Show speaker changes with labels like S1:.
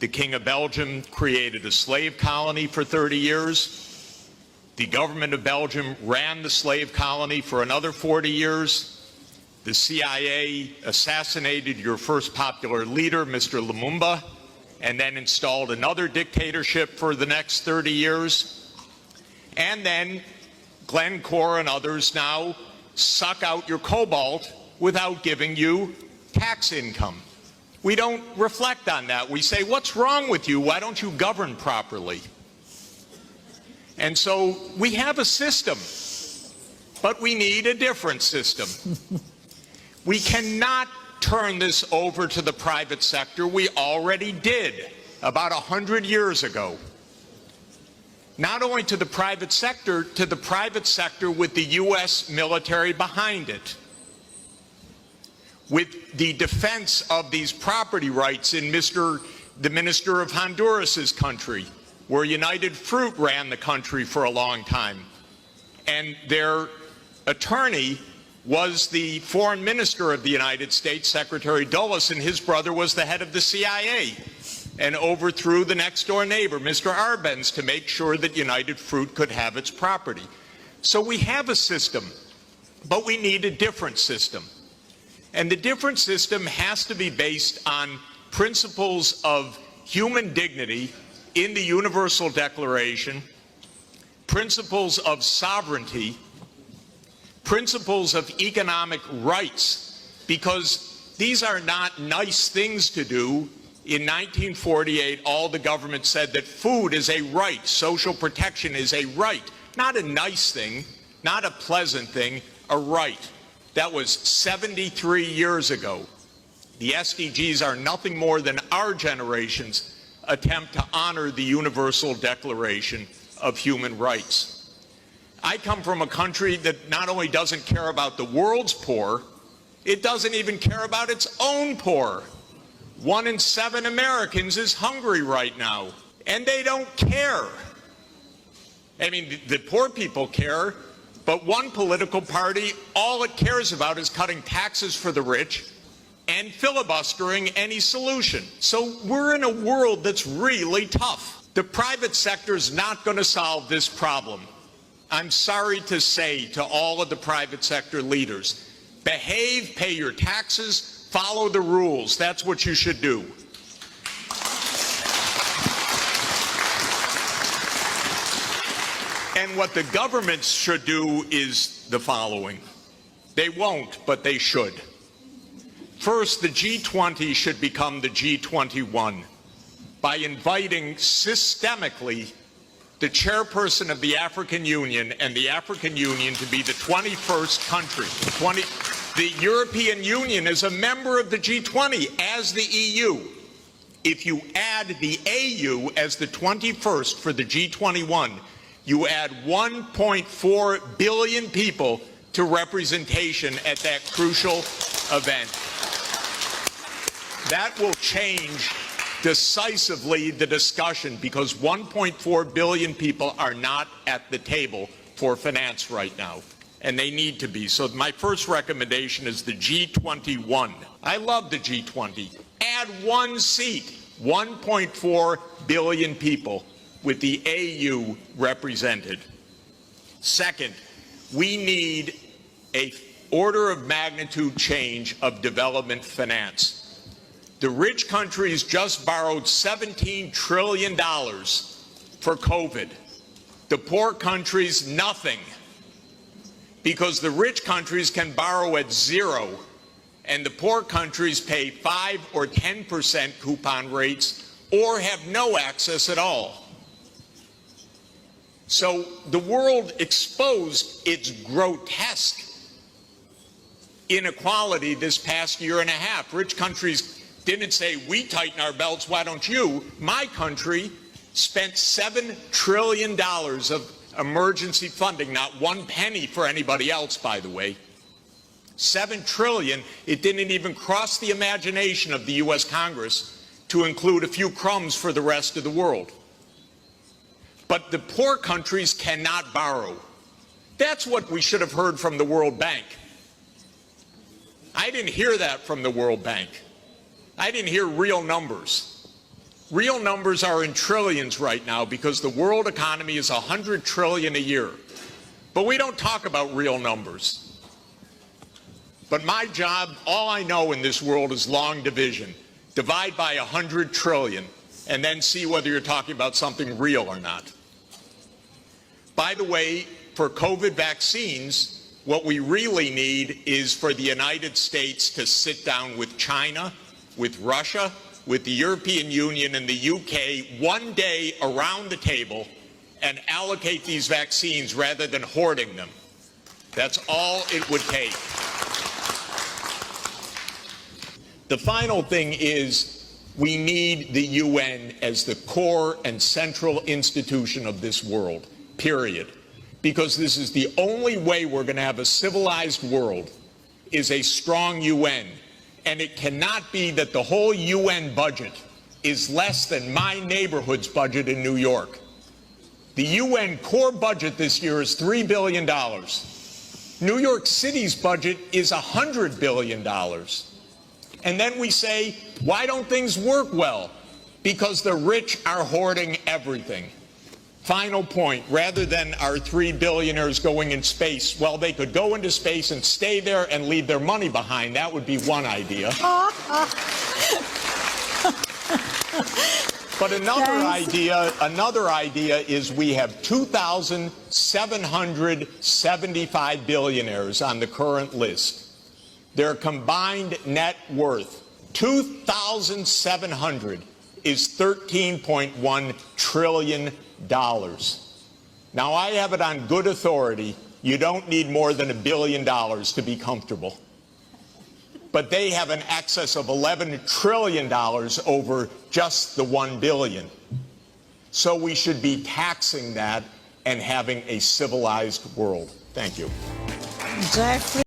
S1: The King of Belgium created a slave colony for 30 years. The government of Belgium ran the slave colony for another 40 years. The CIA assassinated your first popular leader, Mr. Lumumba, and then installed another dictatorship for the next 30 years. And then Glencore and others now suck out your cobalt without giving you tax income. We don't reflect on that. We say, what's wrong with you? Why don't you govern properly? And so we have a system, but we need a different system. We cannot turn this over to the private sector. We already did about 100 years ago. Not only to the private sector with the U.S. military behind it, with the defense of these property rights in the Minister of Honduras's country, where United Fruit ran the country for a long time. And their attorney was the foreign minister of the United States, Secretary Dulles, and his brother was the head of the CIA and overthrew the next door neighbor, Mr. Arbenz, to make sure that United Fruit could have its property. So we have a system, but we need a different system. And the different system has to be based on principles of human dignity in the Universal Declaration, principles of sovereignty, principles of economic rights, because these are not nice things to do. In 1948, all the government said that food is a right, social protection is a right, not a nice thing, not a pleasant thing, a right. That was 73 years ago. The SDGs are nothing more than our generation's attempt to honor the Universal Declaration of Human Rights. I come from a country that not only doesn't care about the world's poor, it doesn't even care about its own poor. 1 in 7 Americans is hungry right now, and they don't care. I mean, the poor people care, but one political party, all it cares about is cutting taxes for the rich and filibustering any solution. So we're in a world that's really tough. The private sector is not going to solve this problem. I'm sorry to say to all of the private sector leaders, behave, pay your taxes, follow the rules. That's what you should do. And what the governments should do is the following. They won't, but they should. First, the G20 should become the G21 by inviting systemically the chairperson of the African Union and the African Union to be the 21st country. The European Union is a member of the G20 as the EU. If you add the AU as the 21st for the G21, you add 1.4 billion people to representation at that crucial event. That will change decisively the discussion, because 1.4 billion people are not at the table for finance right now, and they need to be. So my first recommendation is the G21. I love the G20. Add one seat, 1.4 billion people with the AU represented. Second, we need an order of magnitude change of development finance. The rich countries just borrowed $17 trillion for COVID. The poor countries, nothing. Because the rich countries can borrow at 0, and the poor countries pay 5 or 10% coupon rates or have no access at all. So the world exposed its grotesque inequality this past year and a half. Rich countries didn't say, we tighten our belts, why don't you? My country spent $7 trillion of emergency funding, not one penny for anybody else, by the way. $7 trillion, it didn't even cross the imagination of the U.S. Congress to include a few crumbs for the rest of the world. But the poor countries cannot borrow. That's what we should have heard from the World Bank. I didn't hear that from the World Bank. I didn't hear real numbers. Real numbers are in trillions right now because the world economy is 100 trillion a year. But we don't talk about real numbers. But my job, all I know in this world is long division. Divide by 100 trillion and then see whether you're talking about something real or not. By the way, for COVID vaccines, what we really need is for the United States to sit down with China, with Russia, with the European Union and the UK one day around the table and allocate these vaccines rather than hoarding them. That's all it would take. The final thing is we need the UN as the core and central institution of this world, period. Because this is the only way we're going to have a civilized world is a strong UN. And it cannot be that the whole UN budget is less than my neighborhood's budget in New York. The UN core budget this year is $3 billion. New York City's budget is $100 billion. And then we say, why don't things work well? Because the rich are hoarding everything. Final point, rather than our 3 billionaires going in space, well, they could go into space and stay there and leave their money behind. That would be one idea. But another idea is we have 2,775 billionaires on the current list. Their combined net worth, 2,700, is $13.1 trillion. Now, I have it on good authority, you don't need more than $1 billion to be comfortable. But they have an excess of $11 trillion over just the $1 billion. So we should be taxing that and having a civilized world. Thank you.
S2: Jeffrey.